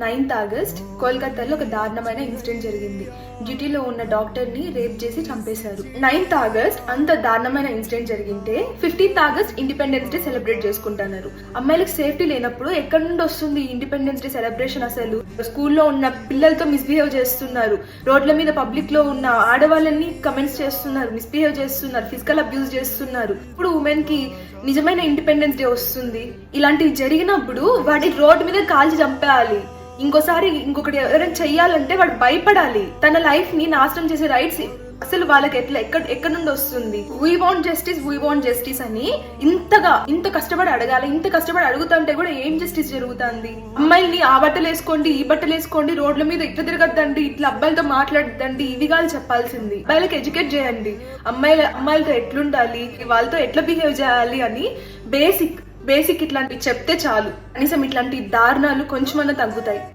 9th August కోల్కతాలో ఒక దారుణమైన ఇన్సిడెంట్ జరిగింది. డ్యూటీలో ఉన్న డాక్టర్ ని రేప్ చేసి చంపేశారు. 9th ఆగస్ట్ అంత దారుణమైన ఇన్సిడెంట్ జరిగింటే 15th August Independence Day celebrate చేసుకుంటున్నారు. అమ్మాయిలకు సేఫ్టీ లేనప్పుడు ఎక్కడి నుండి వస్తుంది ఇండిపెండెన్స్ డే సెలబ్రేషన్? అసలు స్కూల్లో ఉన్న పిల్లలతో మిస్బిహేవ్ చేస్తున్నారు, రోడ్ల మీద పబ్లిక్ లో ఉన్న ఆడవాళ్ళని కమెంట్స్ చేస్తున్నారు, మిస్బిహేవ్ చేస్తున్నారు, ఫిజికల్ అబ్యూస్ చేస్తున్నారు. ఇప్పుడు ఉమెన్ కి నిజమైన ఇండిపెండెన్స్ డే వస్తుంది. ఇలాంటివి జరిగినప్పుడు వాటి రోడ్డు మీద కాల్చి చంపేయాలి. ఇంకొకటి ఎవరైనా చెయ్యాలంటే వాడు భయపడాలి. తన లైఫ్ ని నాశనం చేసే రైట్స్ అసలు వాళ్ళకి ఎక్కడ నుండి వస్తుంది? వీ వాంట్ జస్టిస్ అని ఇంత కష్టపడి అడగాలి. ఇంత కష్టపడి అడుగుతుంటే కూడా ఏం జస్టిస్ జరుగుతుంది? అమ్మాయిల్ని ఆ బట్టలు వేసుకోండి, ఈ బట్టలు వేసుకోండి, రోడ్ల మీద ఇట్లా తిరగద్దండి, ఇట్లా అబ్బాయిలతో మాట్లాడద్దండి, ఇవి కాదు చెప్పాల్సింది. అబ్బాయిలకి ఎడ్యుకేట్ చేయండి, అమ్మాయిలతో ఎట్లుండాలి, వాళ్ళతో ఎట్లా బిహేవ్ చేయాలి అని బేసిక్ ఇట్లాంటివి చెప్తే చాలు. కనీసం ఇట్లాంటి దారుణాలు కొంచెమన్నా తగ్గుతాయి.